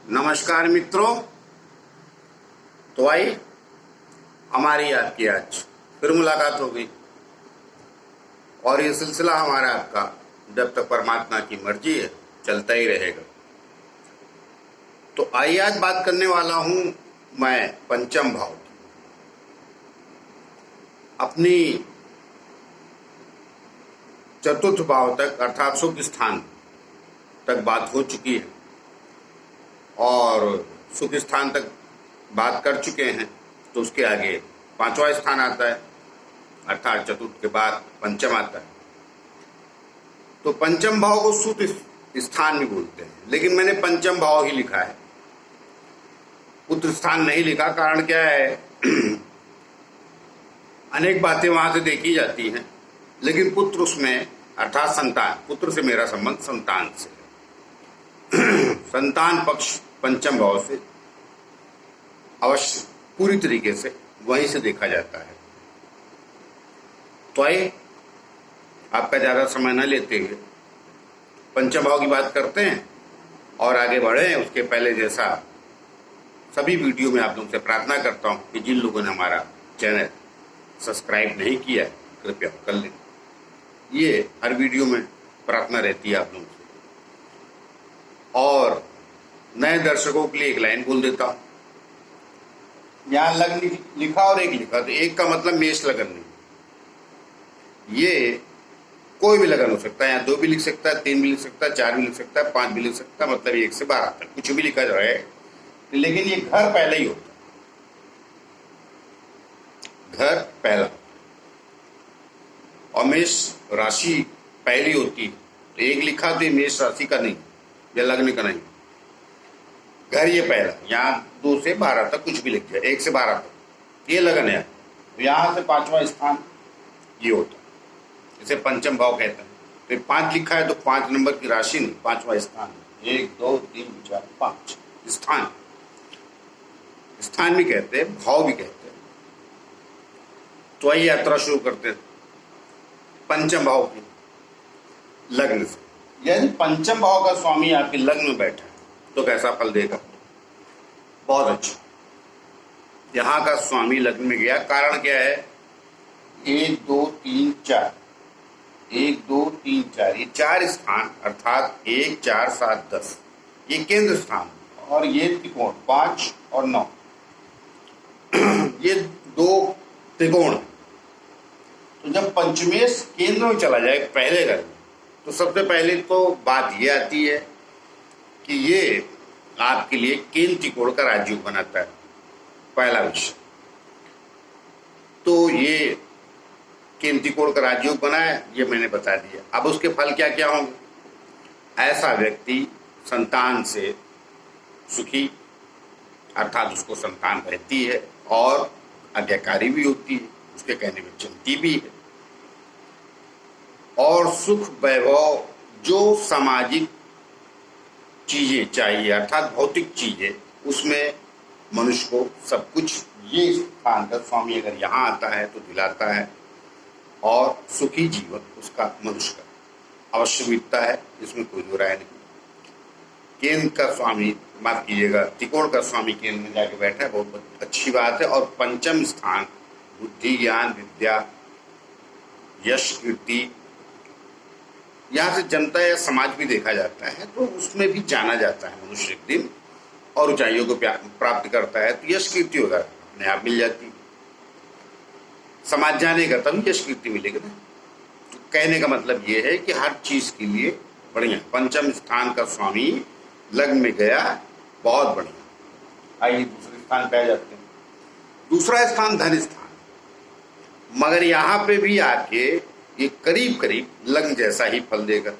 नमस्कार मित्रों। तो आइए हमारी आपकी आज फिर मुलाकात हो गई और ये सिलसिला हमारा आपका जब तक परमात्मा की मर्जी है चलता ही रहेगा। तो आइए आज बात करने वाला हूं मैं पंचम भाव की। अपनी चतुर्थ भाव तक अर्थात सुख स्थान तक बात हो चुकी है और सुख स्थान तक बात कर चुके हैं। तो उसके आगे पांचवा स्थान आता है अर्थात चतुर्थ के बाद पंचम आता है। तो पंचम भाव को सुख स्थान भी बोलते हैं, लेकिन मैंने पंचम भाव ही लिखा है, पुत्र स्थान नहीं लिखा। कारण क्या है, अनेक बातें वहां से देखी जाती हैं, लेकिन पुत्र उसमें अर्थात संतान, पुत्र से मेरा संबंध संतान से संतान पक्ष पंचम भाव से अवश्य पूरी तरीके से वहीं से देखा जाता है। तो आइए आपका ज्यादा समय न लेते हुए पंचम भाव की बात करते हैं और आगे बढ़े। उसके पहले जैसा सभी वीडियो में आप लोगों से प्रार्थना करता हूं कि जिन लोगों ने हमारा चैनल सब्सक्राइब नहीं किया है कृपया कर लें। ये हर वीडियो में प्रार्थना रहती है आप लोगों से। और नए दर्शकों के लिए एक लाइन बोल देता हूं, यहां लग्न लिखा और एक लिखा, तो एक का मतलब मेष लगन नहीं। ये कोई भी लगन हो सकता है, यहाँ 2 भी लिख सकता है, 3 भी लिख सकता है, 4 भी लिख सकता है, 5 भी लिख सकता है, मतलब 1 से 12 तक कुछ भी लिखा जाए, लेकिन ये घर पहले ही होता है, घर पहला। और मेष राशि पहली होती है, तो एक लिखा तो मेष राशि का नहीं या लग्न का नहीं, घर ये पहला। यहाँ 2 से 12 तक कुछ भी लिख जाए, 1 से 12 तक ये लगन है। तो यहाँ से पांचवा स्थान ये होता है, इसे पंचम भाव कहते हैं। तो 5 लिखा है तो 5 नंबर की राशि नहीं, पांचवा स्थान। 1 2 3 4 5 स्थान, स्थान भी कहते हैं, भाव भी कहते हैं। तो आइए यात्रा शुरू करते हैं पंचम भाव की, लग्न से। यदि पंचम भाव का स्वामी आपके लग्न में बैठा है तो कैसा फल देगा? बहुत अच्छा। यहां का स्वामी लग्न में गया, कारण क्या है? 1 2 3 4, 1 2 3 4, ये 4 स्थान अर्थात 1 4 7 10 ये केंद्र स्थान, और ये त्रिकोण 5 और 9 ये 2 त्रिकोण। तो जब पंचमेश केंद्र में चला जाए पहले घर में, तो सबसे पहले तो बात ये आती है कि ये आपके लिए केंद्र त्रिकोण का राजयोग बनाता है, पहला विषय। तो ये केंद्र त्रिकोण का राजयोग बना है, ये मैंने बता दिया। अब उसके फल क्या क्या होंगे? ऐसा व्यक्ति संतान से सुखी अर्थात उसको संतान रहती है और आज्ञाकारी भी होती है, उसके कहने में चलती भी है। और सुख वैभव जो सामाजिक चीजें चाहिए अर्थात भौतिक चीजें, उसमें मनुष्य को सब कुछ ये स्थान का स्वामी अगर यहाँ आता है तो दिलाता है, और सुखी जीवन उसका मनुष्य का अवश्य बीतता है, इसमें कोई दो राय नहीं। केंद्र का स्वामी, माफ कीजिएगा, त्रिकोण का स्वामी केंद्र में जाके बैठा है, बहुत अच्छी बात है। और पंचम स्थान बुद्धि ज्ञान विद्या यश कीर्ति, यहाँ से जनता या समाज भी देखा जाता है, तो उसमें भी जाना जाता है मनुष्य एक दिन और ऊंचाइयों को प्राप्त करता है। तो यश कीर्ति होगा अपने आप मिल जाती है, समाज जानेगा तभी यश कीर्ति मिलेगी ना। तो कहने का मतलब ये है कि हर चीज के लिए बढ़िया पंचम स्थान का स्वामी लग्न में गया, बहुत बढ़िया। आइए दूसरे स्थान पे आ जाते हैं। दूसरा स्थान धन स्थान, मगर यहाँ पे भी आके ये करीब करीब लग्न जैसा ही फल देगा।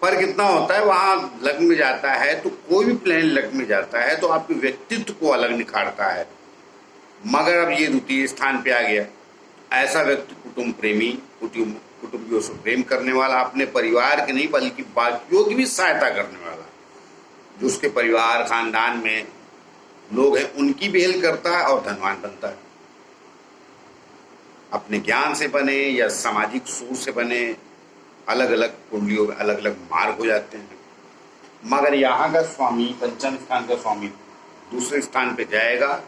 फर्क कितना होता है, वहां लग्न में जाता है तो कोई भी प्लेन लग्न में जाता है तो आपके व्यक्तित्व को अलग निखारता है। मगर अब ये द्वितीय स्थान पे आ गया, ऐसा व्यक्ति कुटुंब प्रेमी, कुटुंबियों से प्रेम करने वाला, अपने परिवार के नहीं बल्कि बाकियों की भी सहायता करने वाला, जो उसके परिवार खानदान में लोग हैं उनकी भी हेल्प करता है और धनवान बनता है। अपने ज्ञान से बने या सामाजिक सोच से बने, अलग अलग कुंडलियों में अलग अलग मार्ग हो जाते हैं। मगर यहाँ का स्वामी, पंचम स्थान का स्वामी दूसरे स्थान पे जाएगा,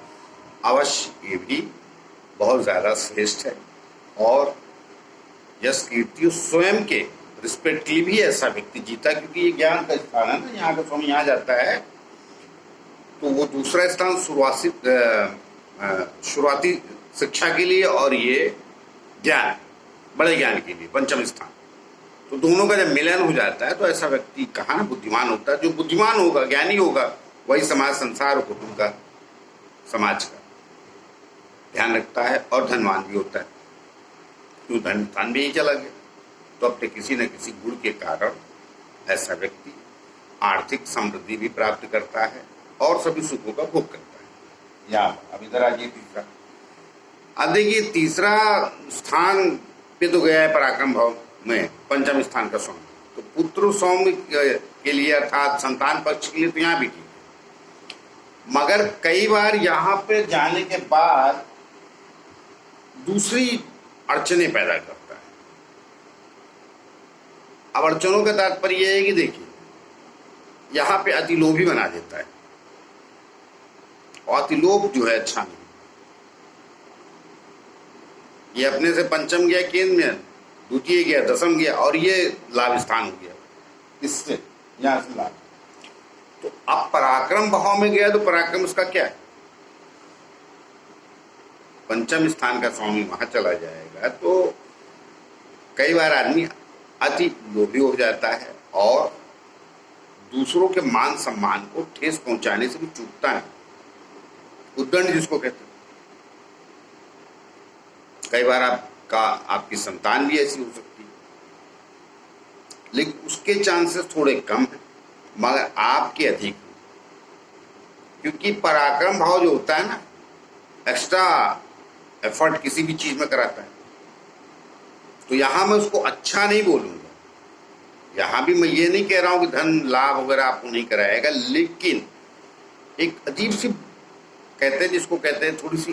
अवश्य ये भी बहुत ज्यादा श्रेष्ठ है। और यश कीर्ति स्वयं के रिस्पेक्टली भी ऐसा व्यक्ति जीता, क्योंकि ये ज्ञान का स्थान है ना, यहाँ का स्वामी यहाँ जाता है तो वो दूसरा स्थान शुरुआती शिक्षा के लिए और ये ज्ञान, बड़े ज्ञान के लिए पंचम स्थान। तो दोनों का जब मिलन हो जाता है तो ऐसा व्यक्ति कहाँ ना बुद्धिमान होता है। जो बुद्धिमान होगा, ज्ञानी होगा, वही समाज, संसार और कुटुंब का, समाज का ध्यान रखता है और धनवान भी होता है। क्यों, धन स्थान भी यही चला गया। तो अपने किसी न किसी गुण के कारण ऐसा व्यक्ति आर्थिक समृद्धि भी प्राप्त करता है और सभी सुखों का भोग करता है। या अब इधर आ जाइए तीसरा। अब देखिए तीसरा स्थान पे तो गया है पराक्रम भाव में पंचम स्थान का स्वामी, तो पुत्र स्वामी के लिए अर्थात संतान पक्ष के लिए तो यहाँ भी ठीक है। मगर कई बार यहाँ पे जाने के बाद दूसरी अड़चने पैदा करता है। अब अड़चनों का तात्पर्य यह है कि देखिए यहाँ पे अतिलोभी बना देता है, और अतिलोभ जो है अच्छा नहीं। ये अपने से पंचम गया केंद्र में, द्वितीय गया, दसम गया, और ये लाभ स्थान हो गया इससे, यहां से लाभ। तो अब पराक्रम भाव में गया तो पराक्रम उसका क्या है, पंचम स्थान का स्वामी वहां चला जाएगा तो कई बार आदमी अति लोभी हो जाता है और दूसरों के मान सम्मान को ठेस पहुंचाने से भी चूकता है। उद्दंड जिसको कहते हैं। कई बार आपकी संतान भी ऐसी हो सकती है, लेकिन उसके चांसेस थोड़े कम हैं, मगर आपके अधिक हैं। क्योंकि पराक्रम भाव जो होता है ना, एक्स्ट्रा एफर्ट किसी भी चीज में कराता है। तो यहां मैं उसको अच्छा नहीं बोलूंगा, यहां भी मैं ये नहीं कह रहा हूं कि धन लाभ वगैरह आपको नहीं कराएगा, लेकिन एक अजीब सी कहते हैं, जिसको कहते हैं थोड़ी सी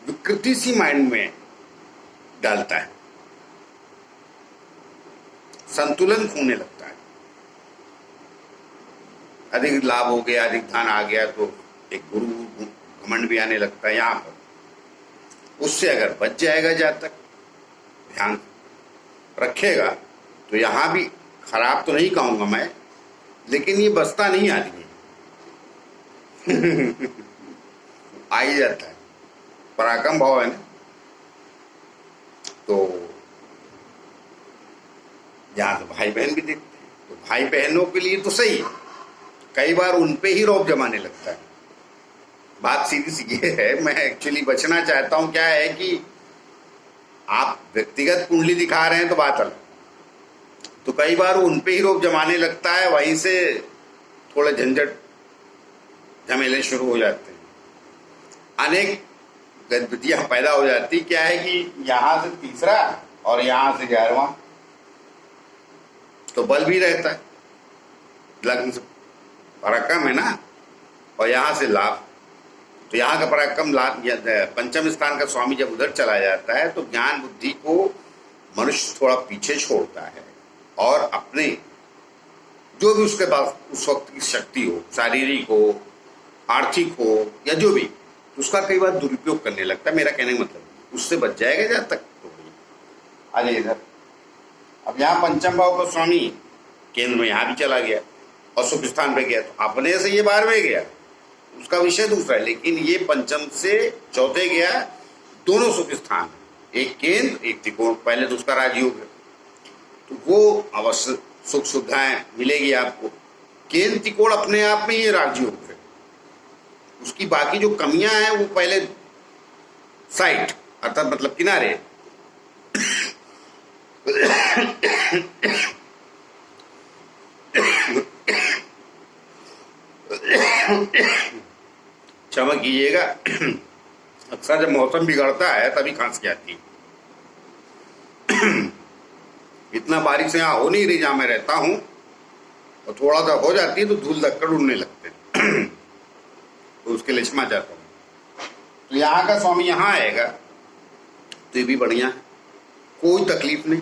विकृति सी माइंड में डालता है, संतुलन खोने लगता है। अधिक लाभ हो गया, अधिक धन आ गया तो एक गुरु घमंड भी आने लगता है यहां पर। उससे अगर बच जाएगा, जहां तक ध्यान रखेगा, तो यहां भी खराब तो नहीं कहूंगा मैं, लेकिन ये बचता नहीं आदमी आ ही जाता है। पराक्रम भाव है ना, तो यहां तो भाई बहन भी देखते हैं, तो भाई बहनों के लिए तो सही है, कई बार उनपे ही रौब जमाने लगता है। बात सीधी सी ये है, मैं एक्चुअली बचना चाहता हूं। क्या है कि आप व्यक्तिगत कुंडली दिखा रहे हैं तो बात अलग, तो कई बार उनपे ही रौब जमाने लगता है, वहीं से थोड़े झंझट झमेले शुरू हो जाते हैं, अनेक गतिविधियां पैदा हो जाती। क्या है कि यहां से तीसरा और यहां से 11वां, तो बल भी रहता है, लग्न से पराक्रम है ना, और यहां से लाभ। तो यहाँ का पराक्रम लाभ, पंचम स्थान का स्वामी जब उधर चला जाता है तो ज्ञान बुद्धि को मनुष्य थोड़ा पीछे छोड़ता है और अपने जो भी उसके पास उस वक्त की शक्ति हो, शारीरिक हो, आर्थिक हो या जो भी, उसका कई बार दुरुपयोग करने लगता है। मेरा कहने का मतलब उससे बच जाएगा जहां तक। तो आगे इधर, अब यहाँ पंचम भाव का स्वामी केंद्र में यहाँ भी चला गया और सुख स्थान पे गया, तो अपने से ये 12वें गया, उसका विषय दूसरा है, लेकिन ये पंचम से चौथे गया, दोनों सुख स्थान, एक केंद्र एक त्रिकोण। पहले तो उसका राजयोग है, तो वो अवश्य सुख सुविधाएं मिलेगी आपको। केंद्र त्रिकोण अपने आप में ये राजयोग है, उसकी बाकी जो कमियां हैं वो पहले साइड अर्थात मतलब किनारे क्षमा कीजिएगा, अक्सर जब मौसम बिगड़ता है तभी खांसी आती है। इतना बारिश यहाँ हो नहीं रही जहां मैं रहता हूं, और थोड़ा सा हो जाती है तो धूल धक्कड़ उड़ने लगते हैं, तो उसके लिए क्षमा चाहता हूं। तो यहाँ का स्वामी यहाँ आएगा तो ये भी बढ़िया है, कोई तकलीफ नहीं,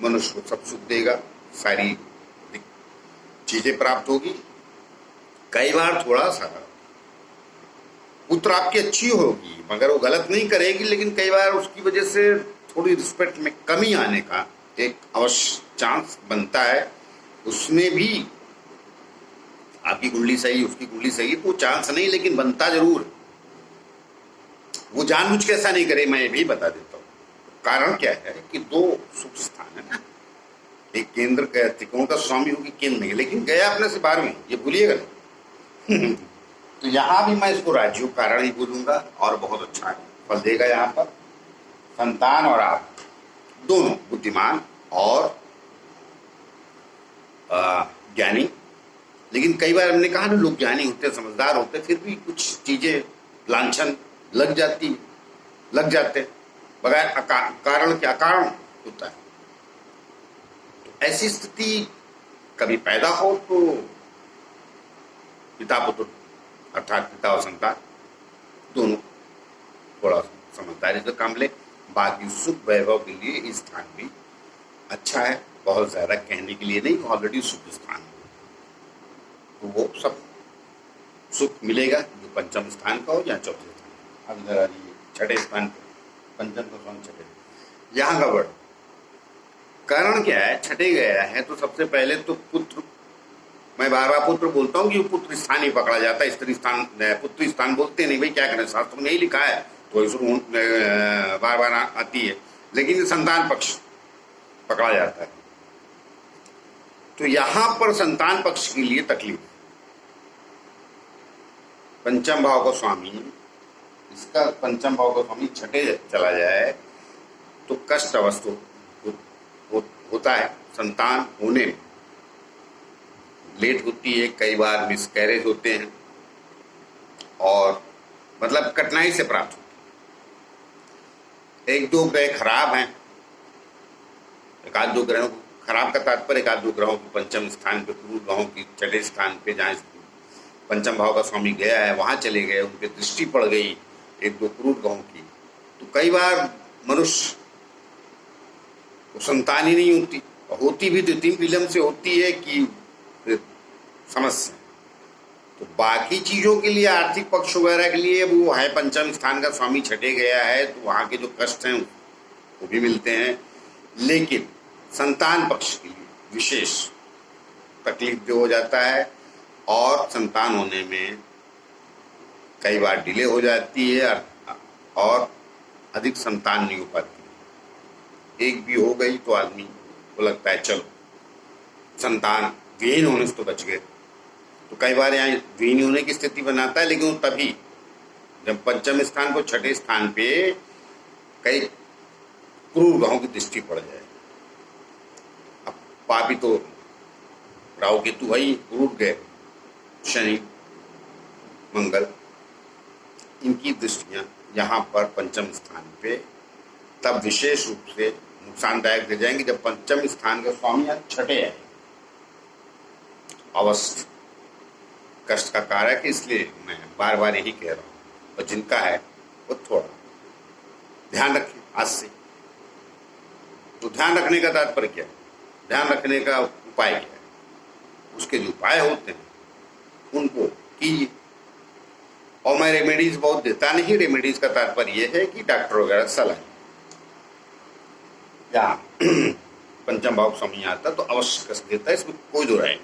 मनुष्य को सब सुख देगा, सारी चीजें प्राप्त होगी। कई बार थोड़ा सा पुत्र आपकी अच्छी होगी मगर वो गलत नहीं करेगी, लेकिन कई बार उसकी वजह से थोड़ी रिस्पेक्ट में कमी आने का एक अवश्य चांस बनता है। उसमें भी आपकी कुंडली सही, उसकी कुंडली सही, तो चांस नहीं लेकिन बनता जरूर है। वो जानबूझ के ऐसा नहीं करे, मैं ये भी बता देता हूँ। कारण क्या है कि दो सुख स्थान है ना, एक केंद्र का त्रिकोण का स्वामी होगी, केंद्र नहीं, लेकिन गया अपने से 12वीं, ये भूलिएगा नहीं। तो यहां भी मैं इसको राजयोग कारण ही बोलूंगा और बहुत अच्छा है, फल देगा। यहाँ पर संतान और आप दोनों बुद्धिमान और ज्ञानी। लेकिन कई बार हमने कहा ना, लोग ज्ञानी होते, समझदार होते, फिर भी कुछ चीजें लांछन लग जाते बगैर कारण के अकारण होता है। तो ऐसी स्थिति कभी पैदा हो तो पिता पुत्र अर्थात पिता और संतान दोनों थोड़ा समझदारी से काम ले। बाकी सुख वैभव के लिए इस स्थान भी अच्छा है, बहुत ज्यादा कहने के लिए नहीं, ऑलरेडी सुख स्थान है, तो वो सब सुख मिलेगा जो पंचम स्थान का हो या चौथे स्थान। अब इधर आ जाइए छठे स्थान पर, पंचम का स्वामी छठे। यहाँ का वर्ड कारण क्या है, छठे गया है तो सबसे पहले तो पुत्र, मैं बार बार पुत्र बोलता हूँ कि पुत्र स्थान ही पकड़ा जाता है, स्त्री स्थान पुत्र स्थान बोलते नहीं, भाई क्या करें, शास्त्र में यही लिखा है तो इसको बार बार आती है, लेकिन संतान पक्ष पकड़ा जाता है। तो यहां पर संतान पक्ष के लिए तकलीफ, पंचम भाव का स्वामी, इसका पंचम भाव का स्वामी छठे चला जाए तो कष्ट अवस्था होता है, संतान होने में लेट होती है, कई बार मिसकैरेज होते हैं और मतलब कठिनाई से प्राप्त होती है। एक दो ग्रह खराब हैं, एक आध दो ग्रहों खराब का तात्पर्य एक आध दो ग्रहों की पंचम स्थान पे, क्रूर ग्रहों की छठे स्थान पे जहाँ पंचम भाव का स्वामी गया है वहां चले गए, उनकी दृष्टि पड़ गई एक दो क्रूर ग्रहों की, तो कई बार मनुष्य को संतान ही नहीं होती, होती भी तो इतनी विलंब से होती है कि समस्या। तो बाकी चीजों के लिए, आर्थिक पक्ष वगैरह के लिए वो है, पंचम स्थान का स्वामी छठे गया है तो वहां के जो कष्ट हैं वो भी मिलते हैं, लेकिन संतान पक्ष के लिए विशेष तकलीफ हो जाता है और संतान होने में कई बार डिले हो जाती है और अधिक संतान नहीं हो पाती। एक भी हो गई तो आदमी को लगता है चलो संतान विहीन होने से तो बच गए, तो कई बार यहाँ विहीन होने की स्थिति बनाता है, लेकिन वो तभी जब पंचम स्थान को छठे स्थान पे कई क्रूर ग्रहों की दृष्टि पड़ जाए। अब पापी तो राहु केतु वही क्रूर गए, शनि मंगल, इनकी दृष्टियां यहाँ पर पंचम स्थान पे तब विशेष रूप से नुकसानदायक दे जाएंगे जब पंचम स्थान का स्वामी छठे है। अवस्थ कष्ट का कारक है, इसलिए मैं बार बार यही कह रहा हूँ, और जिनका है वो थोड़ा ध्यान रखें आज से। तो ध्यान रखने का तात्पर्य क्या है, ध्यान रखने का उपाय क्या है, उसके जो उपाय होते हैं उनको कीजिए। और मैं रेमेडीज बहुत देता नहीं, रेमेडीज का तात्पर्य यह है कि डॉक्टर वगैरह सलाह या पंचम भाव स्वामी आता तो अवश्य कष्ट देता है, इसमें कोई दो राय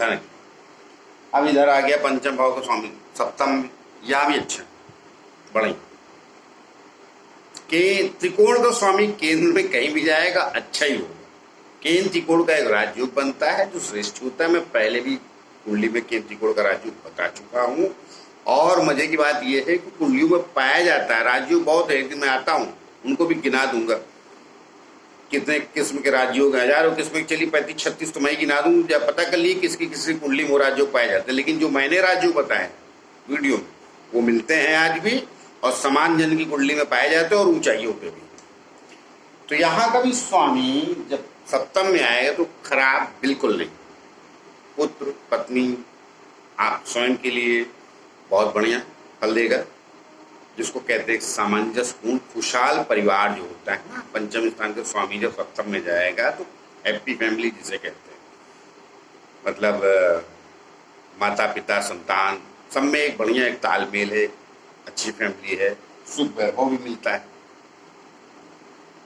नहीं। अब इधर आ गया पंचम भाव का स्वामी सप्तम, यह भी अच्छा बड़ा के त्रिकोण का स्वामी केंद्र में कहीं भी जाएगा अच्छा ही होगा। केंद्र त्रिकोण का एक राजयोग बनता है जो श्रेष्ठ होता है, मैं पहले भी कुंडली में केंद्र त्रिकोण का राजयोग बता चुका हूँ। और मजे की बात यह है कि कुंडलियों में पाया जाता है राजयोग बहुत है, एक दिन मैं आता हूँ उनको भी गिना दूंगा कितने किस्म के राजयोग हैं, हजारों किस्म के, चलिए 35-36 तो मैं गिना दूँ, जब पता कर लिए किसकी किसी कुंडली में राजयोग पाए जाते हैं। लेकिन जो मैंने राजयोग बताए वीडियो में वो मिलते हैं आज भी और समान जन की कुंडली में पाए जाते हैं और ऊंचाइयों पे भी। तो यहाँ का भी स्वामी जब सप्तम में आएगा तो खराब बिल्कुल नहीं, पुत्र पत्नी आप स्वयं के लिए बहुत बढ़िया फल देगा, जिसको कहते हैं सामंजस्यपूर्ण खुशहाल परिवार जो होता है ना। पंचम स्थान के स्वामी जब सप्तम में जाएगा तो हैप्पी फैमिली जिसे कहते हैं, मतलब माता पिता संतान सब में एक बढ़िया एक तालमेल है, अच्छी फैमिली है, सुख वैभव भी मिलता है।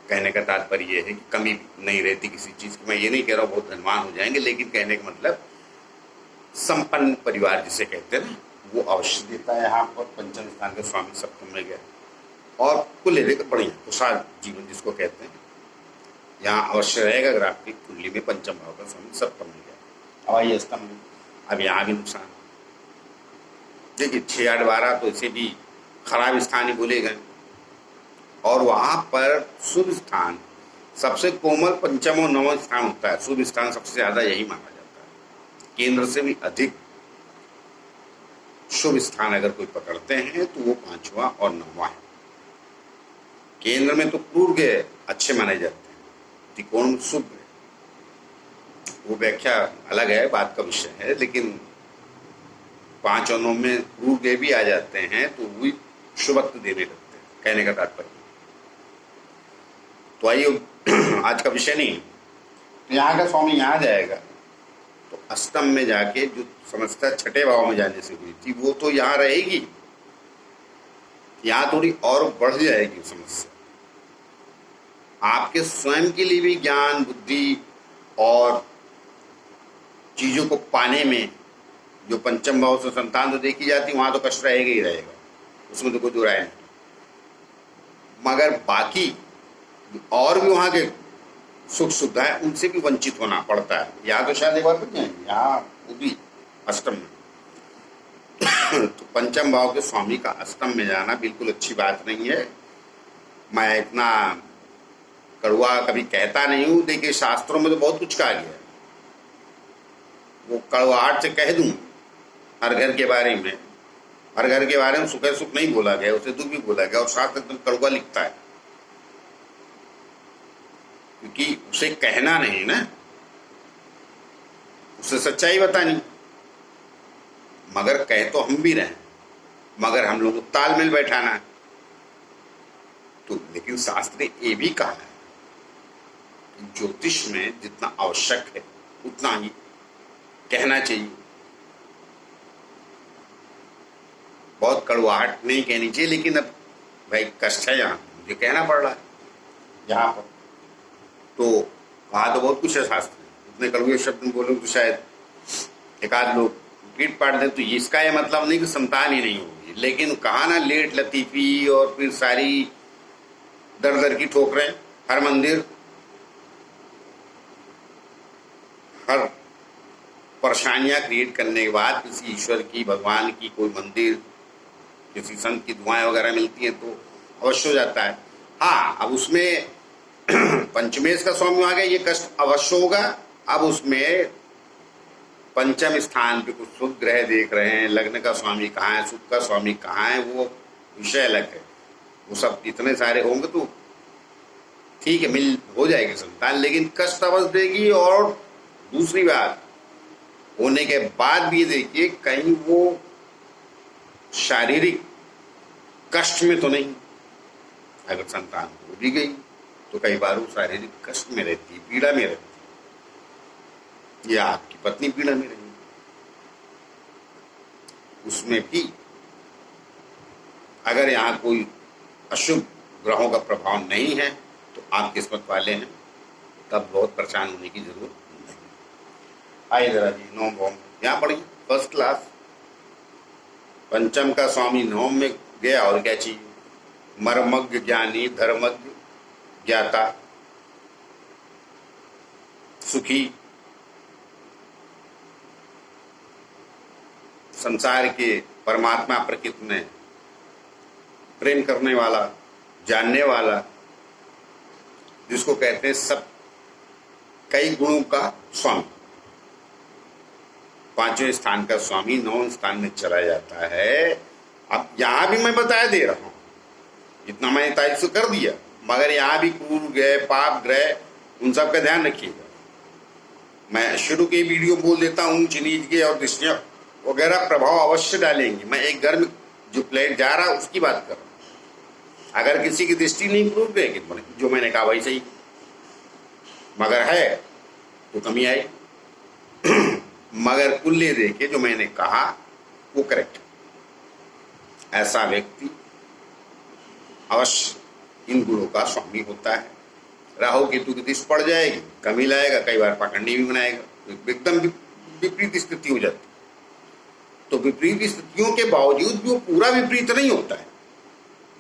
कहने का तात्पर्य यह है कि कमी नहीं रहती किसी चीज की। मैं ये नहीं कह रहा हूँ बहुत धनवान हो जाएंगे, लेकिन कहने का मतलब संपन्न परिवार जिसे कहते हैं ना, वो अवश्य देता है। यहाँ पर पंचम स्थान के स्वामी सप्तम में गए और कुल लेकर बढ़िया खुशहाल जीवन जिसको कहते हैं, यहाँ अवश्य रहेगा। अगर आपकी कुंडली में पंचम भाव का स्वामी सप्तम में गया, अब आइए अष्टम में। अब यहाँ भी नुकसान देखिए, 6 8 12 तो इसे भी खराब स्थान ही बोले गए, और वहां पर शुभ स्थान सबसे कोमल पंचम और नवम स्थान होता है। शुभ स्थान सबसे ज्यादा यही माना जाता है, केंद्र से भी अधिक शुभ स्थान अगर कोई पकड़ते हैं तो वो 5वां और 9वां है। केंद्र में तो पूर्व अच्छे माने जाते हैं, त्रिकोण में शुभ है, वो व्याख्या अलग है, बात का विषय है। लेकिन 5 और 9 में पूर्व भी आ जाते हैं तो वही शुभत्व देने लगते हैं, कहने का तात्पर्य। तो आइए आज का विषय नहीं, तो यहाँ का स्वामी यहाँ जाएगा तो अष्टम में जाके जो समस्या 6ठे भाव में जाने से हुई थी वो तो यहाँ रहेगी, यहाँ थोड़ी और बढ़ जाएगी समस्या। आपके स्वयं के लिए भी ज्ञान बुद्धि और चीजों को पाने में जो पंचम भाव से संतान तो देखी जाती, वहां तो कष्ट रहेगा ही रहेगा, उसमें तो कोई दो राय नहीं। मगर बाकी और भी वहां के सुख सुविधा है उनसे भी वंचित होना पड़ता है। यहाँ तो शायद एक बार बच जाएंगे, यहाँ वो भी अष्टम में तो पंचम भाव के स्वामी का अष्टम में जाना बिल्कुल अच्छी बात नहीं है। मैं इतना कड़वा कभी कहता नहीं हूं, देखिए शास्त्रों में तो बहुत कुछ कहा गया है, वो कड़वाहट से कह दूं हर घर के बारे में। हर घर के बारे में सुख सुख नहीं बोला गया, उसे दुख भी बोला गया, और शास्त्र एकदम कड़वा लिखता है, क्योंकि उसे कहना नहीं ना, उसे सच्चाई बतानी। मगर कह तो हम भी रहे, मगर हम लोग को तालमेल बैठाना है। तो लेकिन शास्त्र ने ये भी कहा है कि ज्योतिष में जितना आवश्यक है उतना ही कहना चाहिए। बहुत कड़वाहट नहीं कहनी चाहिए, लेकिन अब भाई कष्ट है, यहाँ मुझे कहना पड़ रहा है यहाँ पर। तो कहा तो बहुत कुछ है शास्त्र में, इतने कड़वे शब्द बोलूं तो शायद एक आध लोग पीट पाट दे, तो इसका यह मतलब नहीं कि संतान ही नहीं होगी। लेकिन कहा ना, लेट लतीफी और फिर सारी दर दर की ठोकरें, हर मंदिर हर परेशानियां क्रिएट करने के बाद किसी ईश्वर की, भगवान की कोई मंदिर, किसी संत की दुआएं वगैरह मिलती हैं तो अवश्य हो जाता है। हाँ, अब उसमें पंचमेश का स्वामी आ गया, ये कष्ट अवश्य होगा। अब उसमें पंचम स्थान पे कुछ शुभ ग्रह देख रहे हैं, लग्न का स्वामी कहाँ है, सुख का स्वामी कहाँ है, वो विषय अलग है। वो सब इतने सारे होंगे तो ठीक है, मिल हो जाएगी संतान, लेकिन कष्ट अवश्य देगी। और दूसरी बात, होने के बाद भी देखिए कहीं वो शारीरिक कष्ट में तो नहीं। अगर संतान हो भी गई तो कई बार वो शारीरिक कष्ट में रहती है, पीड़ा में रहती है, या आपकी पत्नी पीड़ा में रही, उसमें भी अगर यहाँ कोई अशुभ ग्रहों का प्रभाव नहीं है तो आप किस्मत वाले हैं, तब बहुत परेशान होने की जरूरत नहीं। आइए जरा जी, नवम भाव यहाँ पढ़िए, फर्स्ट क्लास। पंचम का स्वामी नवम में गया, और क्या चाहिए? मर्मज्ञ ज्ञानी, धर्मज्ञ, ज्ञाता, सुखी, संसार के परमात्मा प्रकृति में प्रेम करने वाला, जानने वाला, जिसको कहते हैं सब कई गुणों का स्वामी। 5वें स्थान का स्वामी 9वें स्थान में चला जाता है। अब यहां भी मैं बताया दे रहा हूं, इतना मैंने तारीफ से कर दिया, मगर यहां भी क्रूर ग्रह, पाप ग्रह, उन सब का ध्यान रखिएगा। मैं शुरू के वीडियो बोल देता हूं, ऊंच नीच के और दृष्टियां वगैरह प्रभाव अवश्य डालेंगे। मैं एक घर में जो प्लेट जा रहा है उसकी बात कर रहा हूं। अगर किसी की दृष्टि नहीं इंप्रूव करेगी, जो मैंने कहा वही सही, मगर है तो कमी आई। मगर कुल्ले देखे जो मैंने कहा वो करेक्ट है। ऐसा व्यक्ति अवश्य इन गुणों का स्वामी होता है। राहु केतु की दृष्टि पड़ जाएगी, कमी लाएगा, कई बार पाखंडी भी बनाएगा, एकदम विपरीत स्थिति हो जाती है। तो विपरीत स्थितियों के बावजूद भी वो पूरा विपरीत नहीं होता है,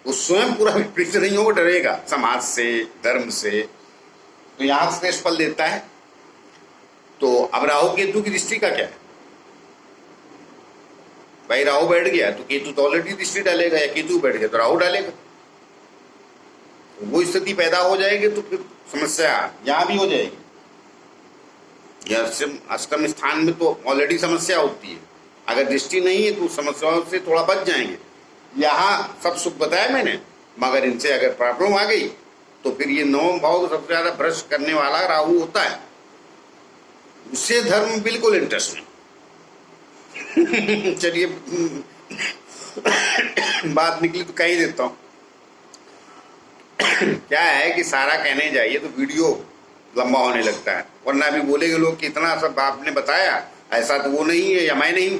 वो स्वयं पूरा विपरीत नहीं हो, डरेगा समाज से, धर्म से, तो यहां श्रेष्ठ फल देता है। तो अब राहु केतु की दृष्टि का क्या है भाई? राहु बैठ गया तो केतु तो ऑलरेडी दृष्टि डालेगा, या केतु बैठ गया तो राहु डालेगा, तो वो स्थिति पैदा हो जाएगी। तो फिर समस्या यहां भी हो जाएगी। या अष्टम स्थान में तो ऑलरेडी समस्या होती है, अगर दृष्टि नहीं है तो समस्याओं से थोड़ा बच जाएंगे। यहाँ सब सुख बताया मैंने, मगर इनसे अगर प्रॉब्लम आ गई तो फिर ये नवम भाव सबसे ज्यादा भ्रष्ट करने वाला राहु होता है, उससे धर्म बिल्कुल इंटरेस्ट नहीं। चलिए बात निकली तो कह ही देता हूं। क्या है कि सारा कहने जाइए तो वीडियो लंबा होने लगता है, वरना भी बोलेंगे लोग कि इतना सब आपने बताया, ऐसा तो वो नहीं है या मैं नहीं।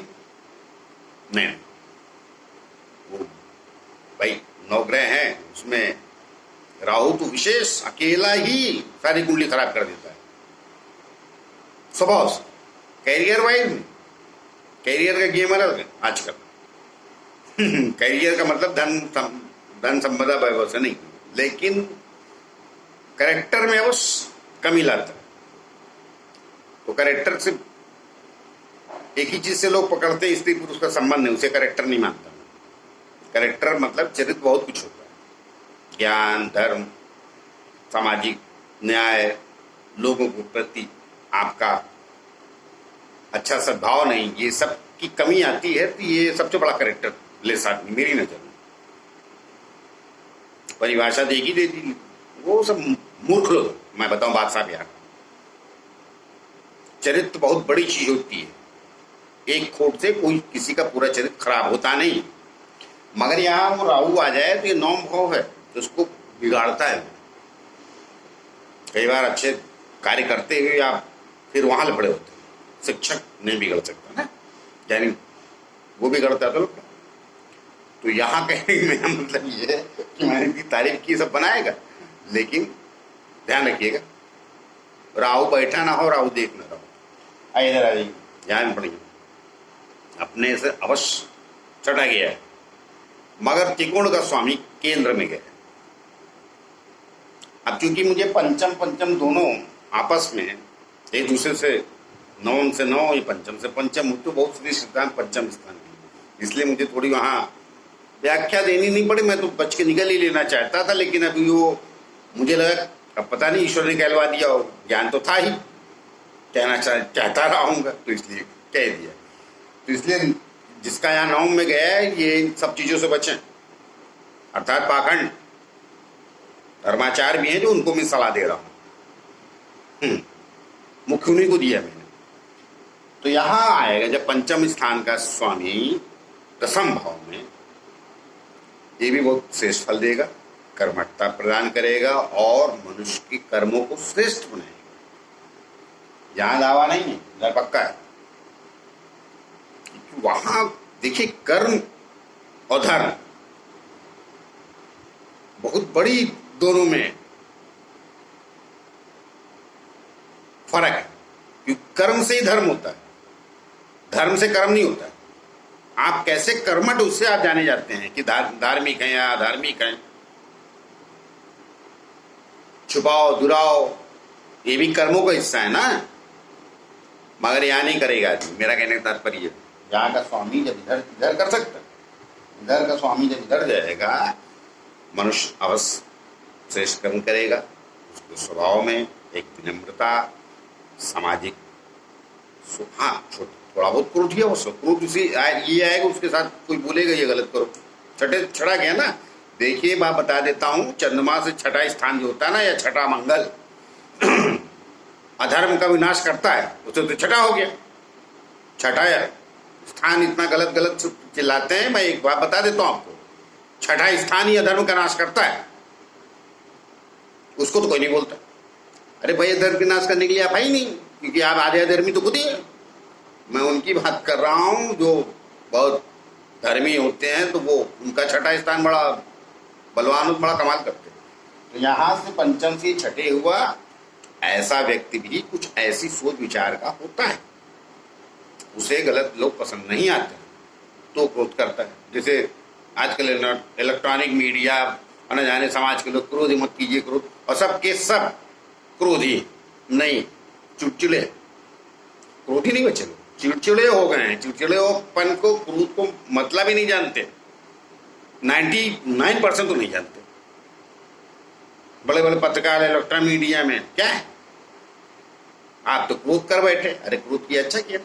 वो भाई 9 ग्रह हैं, उसमें राहु तो विशेष अकेला ही सारी कुंडली खराब कर देता है स्वभाव से। कैरियर वाइज में, कैरियर का गेम अलग है आजकल। कैरियर का मतलब धन संपदा वैभव से नहीं, लेकिन करेक्टर में अवश्य कमी लाता है। तो करेक्टर से एक ही चीज से लोग पकड़ते हैं, स्त्री पुरुष का संबंध नहीं, उसे करेक्टर नहीं मानता। करेक्टर मतलब चरित्र बहुत कुछ होता है, ज्ञान, धर्म, सामाजिक न्याय, लोगों के प्रति आपका अच्छा सद्भाव नहीं, ये सब की कमी आती है। तो ये सबसे बड़ा करेक्टर लेस आदमी मेरी नजर में। परिभाषा देगी दे दी, वो सब मूर्ख लोग। मैं बताऊं बात साहब, यार चरित्र बहुत बड़ी चीज होती है, एक खोट से कोई किसी का पूरा चरित्र खराब होता नहीं। मगर यहां वो राहु आ जाए तो ये नौम भाव है, तो उसको बिगाड़ता है। कई बार अच्छे कार्य करते हुए आप फिर वहां लफड़े होते हैं। शिक्षक नहीं बिगड़ सकता ना, यानी वो बिगड़ता तो यहाँ कहने का मेरा मतलब ये है कि मैंने इनकी तारीफ की, सब बनाएगा, लेकिन ध्यान रखिएगा राहु बैठा ना हो, राहु देख ना रहो। इधर आ जाइए, ध्यान पड़ेगा, अपने से अवश्य चटा गया है, मगर त्रिकोण का स्वामी केंद्र में गया। अब चूंकि मुझे पंचम दोनों आपस में एक दूसरे से, नवम से नौ, ये पंचम से पंचम, तो बहुत श्रेष्ठ सिद्धांत पंचम स्थान की, इसलिए मुझे थोड़ी वहां व्याख्या देनी नहीं पड़ी। मैं तो बच के निकल ही लेना चाहता था, लेकिन अभी वो मुझे लगा अब पता नहीं ईश्वर ने कहलवा दिया, और ज्ञान तो था ही, कहना चाहता रहा हूँगा, तो इसलिए कह दिया। तो इसलिए जिसका यहाँ नवम में गया है, ये इन सब चीजों से बचें, अर्थात पाखंड धर्माचार भी हैं जो उनको मैं सलाह दे रहा हूँ, मुख्य उन्हीं को दिया मैंने। तो यहां आएगा जब पंचम स्थान का स्वामी दसम भाव में, ये भी बहुत श्रेष्ठ फल देगा, कर्मठता प्रदान करेगा और मनुष्य के कर्मों को श्रेष्ठ बनाएगा। यहां दावा नहीं है, इधर पक्का है। वहां देखिए कर्म और धर्म बहुत बड़ी दोनों में फर्क है, क्योंकि कर्म से ही धर्म होता है, धर्म से कर्म नहीं होता है। आप कैसे कर्मठ, उससे आप जाने जाते हैं कि धार्मिक हैं या अधार्मिक हैं। छुपाओ दुराओ, ये भी कर्मों का हिस्सा है ना, मगर यहां नहीं करेगा आदमी। मेरा कहने का तात्पर्य, यहाँ का स्वामी जब इधर कर सकता, इधर का स्वामी जब इधर जाएगा, मनुष्य अवश्य श्रेष्ठ कर्म करेगा। उसके स्वभाव में एक विनम्रता, सामाजिक, हाँ थोड़ा बहुत क्रोध ही अवश्य, क्रोध उसी ये आएगा, उसके साथ कोई बोलेगा ये गलत करो, छठा गया ना। देखिए मैं बता देता हूं, चंद्रमा से छठा स्थान जो होता है ना, या छठा मंगल अधर्म का विनाश करता है, उसे तो छठा हो गया। छठा स्थान इतना गलत चिल्लाते हैं, मैं एक बात बता देता हूं आपको, छठा स्थान ही अधर्म का नाश करता है, उसको तो कोई नहीं बोलता। अरे भाई अधर्म का नाश करने के लिए आप है ही नहीं, क्योंकि आप आधे अधर्मी तो खुद ही है। मैं की बात कर रहा हूं, जो बहुत धर्मी होते हैं तो वो उनका छठा स्थान बड़ा बलवान, बड़ा कमाल करते हैं। तो यहाँ से पंचम से छठे हुआ, ऐसा व्यक्ति भी कुछ ऐसी सोच विचार का होता है, उसे गलत लोग पसंद नहीं आते तो क्रोध करता है। जैसे आजकल इलेक्ट्रॉनिक मीडिया, न जाने समाज के लोग क्रोध मत कीजिए, क्रोध, और सबके सब क्रोधी नहीं, चिड़चिड़े, क्रोधी नहीं बचे लोग, चिड़चिड़े हो गए हैं। चिड़चिड़ेपन को, क्रोध को मतलब ही नहीं जानते, 99% तो नहीं जानते। बड़े बड़े पत्रकार इलेक्ट्रॉनिक मीडिया में क्या है, आप तो क्रोध कर बैठे। अरे क्रोध किया, अच्छा किया।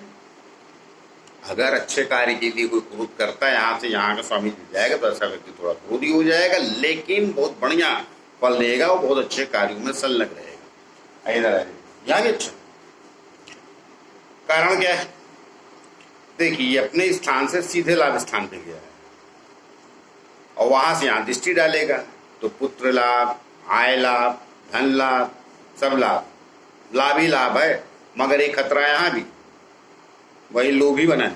अगर अच्छे कार्य के लिए कोई क्रोध करता है, यहाँ से यहाँ का स्वामी मिल जाएगा तो ऐसा व्यक्ति थोड़ा क्रोधी हो जाएगा, लेकिन बहुत बढ़िया फल देगा, वो बहुत अच्छे कार्यों में संलग्न रहेगा। इधर यहाँ भी अच्छा कारण क्या है, देखिए अपने स्थान से सीधे लाभ स्थान पे गया है और वहां से यहाँ दृष्टि डालेगा तो पुत्र लाभ, आय लाभ, धन लाभ, सब लाभ ही लाभ है। मगर एक खतरा यहाँ भी, वही लोभी बनाने,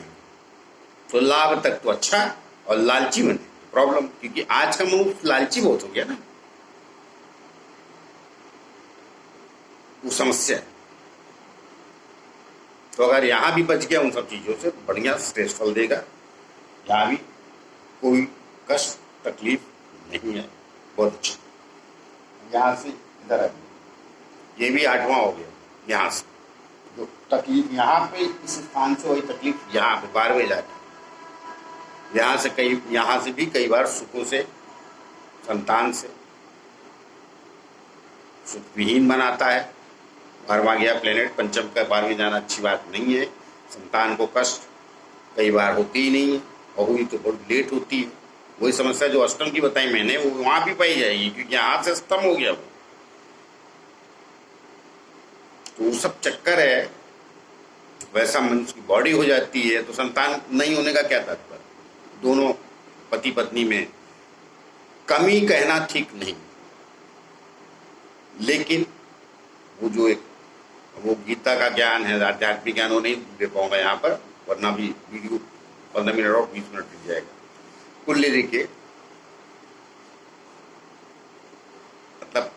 तो लाभ तक तो अच्छा और लालची बने प्रॉब्लम, क्योंकि आज का मनुष्य लालची बहुत हो गया ना, वो समस्या है। तो अगर यहां भी बच गया उन सब चीजों से, बढ़िया श्रेष्ठ फल देगा। यहां भी कोई कष्ट तकलीफ नहीं है, बहुत अच्छा। यहां से इधर आ, ये भी 8वां हो गया। यहां से जो तकलीफ यहाँ पे इस स्थान से, वही तकलीफ यहाँ पे 12वें जाके, यहाँ से भी कई बार सुखों से, संतान से सुख विहीन बनाता है। 12वां गया प्लेनेट, पंचम का 12वें जाना अच्छी बात नहीं है। संतान को कष्ट कई बार होती ही नहीं है, और हुई तो बहुत लेट होती है। वही समस्या जो अष्टम की बताई मैंने, वो वहां भी पाई जाएगी, क्योंकि यहाँ से अष्टम हो गया वो। तो वो सब चक्कर है, वैसा मनुष्य की बॉडी हो जाती है तो संतान नहीं होने का क्या तात्पर्य। दोनों पति पत्नी में कमी कहना ठीक नहीं, लेकिन वो जो एक वो गीता का ज्ञान है, आध्यात्मिक ज्ञान, वो नहीं दे पाऊंगा यहाँ पर, वरना भी वीडियो 15 मिनट और 20 मिनट लग जाएगा। कुल देखिए, मतलब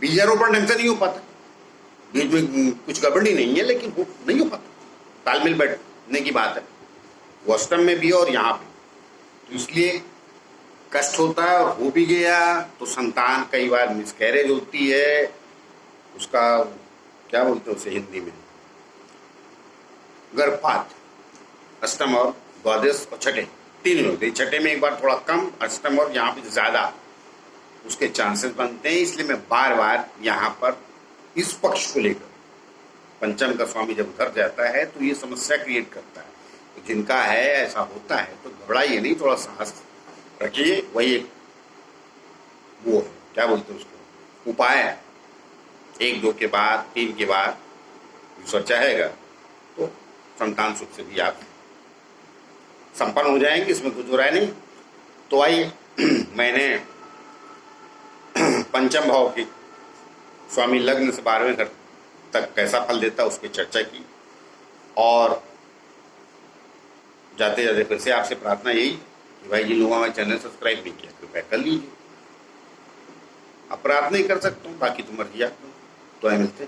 बीजारोपण ढंग से नहीं हो पाता, बीच में कुछ गड़बड़ी नहीं है, लेकिन वो नहीं हो पाता, तालमेल बैठने की बात है। वो अष्टम में भी है और यहाँ पे, तो इसलिए कष्ट होता है। और हो भी गया तो संतान कई बार मिसकैरेज होती है, उसका क्या बोलते हैं उसे हिंदी में, गर्भपात। अष्टम और द्वादश और छठे तीन में होते हैं। छठे में एक बार थोड़ा कम, अष्टम और यहाँ पे ज्यादा उसके चांसेस बनते हैं। इसलिए मैं बार बार यहाँ पर इस पक्ष को लेकर, पंचम का स्वामी जब उधर जाता है तो ये समस्या क्रिएट करता है। तो जिनका है ऐसा होता है तो घबराइए नहीं, थोड़ा साहस रखिए। वही एक वो है, क्या बोलते हैं उसको, उपाय है। 1 2 के बाद, 3 के बाद ईश्वर चाहेगा तो संतान सुख से भी आप संपन्न हो जाएंगे, इसमें कुछ हो रहा है नहीं। तो आइए मैंने पंचम भाव की स्वामी लग्न से 12वें घर तक कैसा फल देता उसकी चर्चा की, और जाते जाते फिर से आपसे प्रार्थना यही कि भाई जिन लोगों ने चैनल सब्सक्राइब नहीं किया कृपया कर लीजिए। अब प्रार्थना ही कर सकता हूँ, बाकी तो मर्जी आप। तो मिलते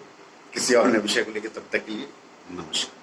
किसी और नए विषय को लेकर, तब तक के लिए नमस्कार।